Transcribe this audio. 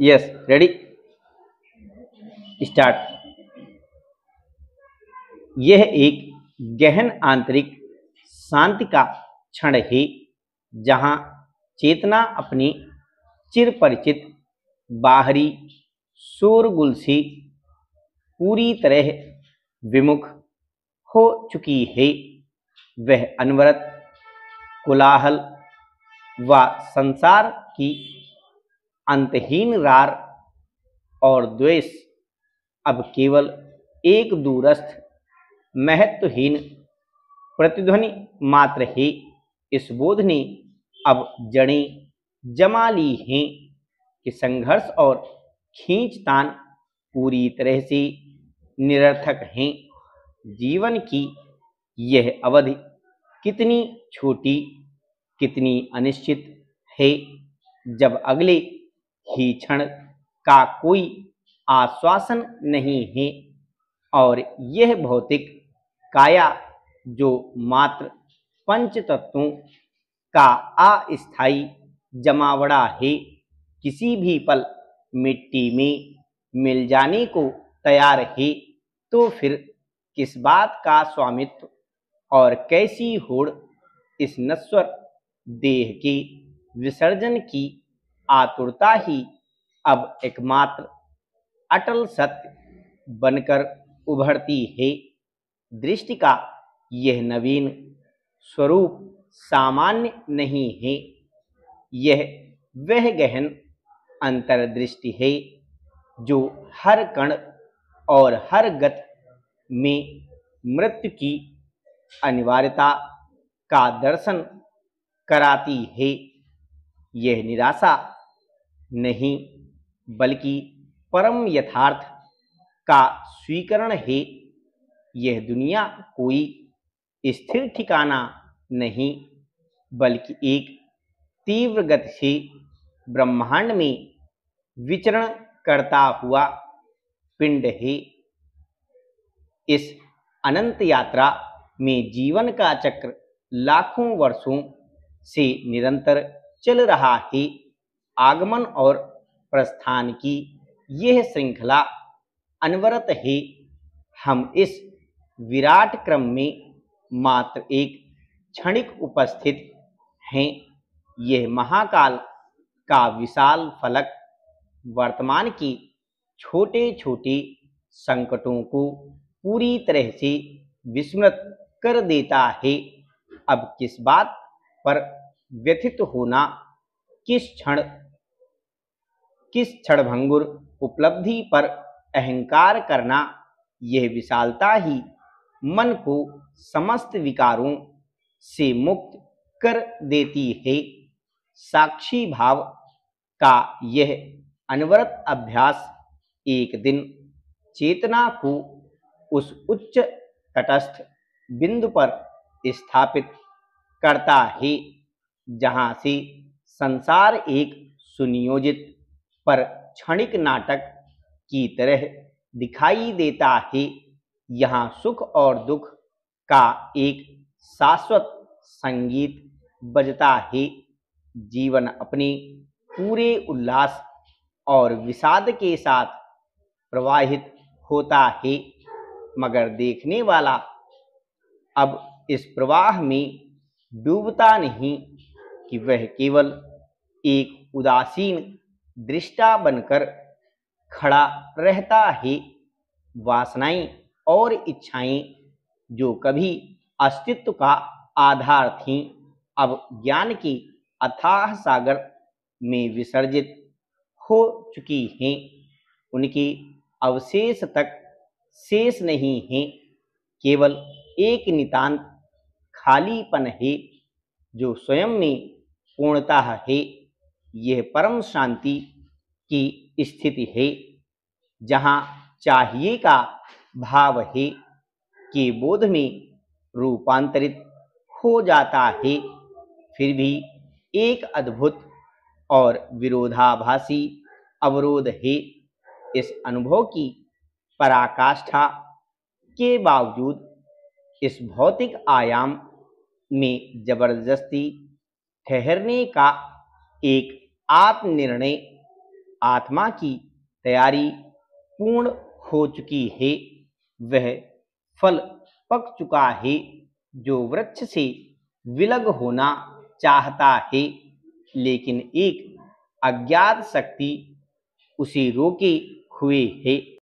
Yes, ready, start. यह एक गहन आंतरिक शांति का क्षण है जहां चेतना अपने चिर परिचित बाहरी शोरगुल से पूरी तरह विमुख हो चुकी है। वह अनवरत कोलाहल व संसार की अंतहीन रार और द्वेष अब केवल एक दूरस्थ महत्वहीन प्रतिध्वनि मात्र है। इस बोध ने अब जड़ें जमा ली हैं कि संघर्ष और खींचतान पूरी तरह से निरर्थक हैं। जीवन की यह अवधि कितनी छोटी, कितनी अनिश्चित है, जब अगले ही क्षण का कोई आश्वासन नहीं है और यह भौतिक काया जो मात्र पंच तत्वों का अस्थायी जमावड़ा है, किसी भी पल मिट्टी में मिल जाने को तैयार है। तो फिर किस बात का स्वामित्व और कैसी होड़ इस नश्वर देह के विसर्जन की आतुरता ही अब एकमात्र अटल सत्य बनकर उभरती है। दृष्टि का यह नवीन स्वरूप सामान्य नहीं है। यह वह गहन अंतर्दृष्टि है जो हर कण और हर गति में मृत्यु की अनिवार्यता का दर्शन कराती है। यह निराशा नहीं बल्कि परम यथार्थ का स्वीकरण है। यह दुनिया कोई स्थिर ठिकाना नहीं बल्कि एक तीव्र गति से ब्रह्मांड में विचरण करता हुआ पिंड है। इस अनंत यात्रा में जीवन का चक्र लाखों वर्षों से निरंतर चल रहा है। आगमन और प्रस्थान की यह श्रृंखला अनवरत है। हम इस विराट क्रम में मात्र एक क्षणिक उपस्थित हैं। यह महाकाल का विशाल फलक वर्तमान के छोटे छोटे संकटों को पूरी तरह से विस्मृत कर देता है। अब किस बात पर व्यथित होना, किस क्षणभंगुर उपलब्धि पर अहंकार करना, यह विशालता ही मन को समस्त विकारों से मुक्त कर देती है। साक्षी भाव का यह अनवरत अभ्यास एक दिन चेतना को उस उच्च तटस्थ बिंदु पर स्थापित करता है जहां से संसार एक सुनियोजित पर क्षणिक नाटक की तरह दिखाई देता है। यहाँ सुख और दुख का एक शाश्वत संगीत बजता है। जीवन अपने पूरे उल्लास और विषाद के साथ प्रवाहित होता है, मगर देखने वाला अब इस प्रवाह में डूबता नहीं कि वह केवल एक उदासीन दृष्टा बनकर खड़ा रहता है। वासनाएं और इच्छाएं जो कभी अस्तित्व का आधार थीं, अब ज्ञान के अथाह सागर में विसर्जित हो चुकी हैं। उनके अवशेष तक शेष नहीं हैं। केवल एक नितांत खालीपन है जो स्वयं में पूर्णतः है। यह परम शांति की स्थिति है जहाँ चाहिए का भाव है के बोध में रूपांतरित हो जाता है। फिर भी एक अद्भुत और विरोधाभासी अवरोध है। इस अनुभव की पराकाष्ठा के बावजूद इस भौतिक आयाम में जबरदस्ती ठहरने का एक आत्मनिर्णय आत्मा की तैयारी पूर्ण हो चुकी है, वह फल पक चुका है जो वृक्ष से विलग होना चाहता है, लेकिन एक अज्ञात शक्ति उसे रोके हुए है।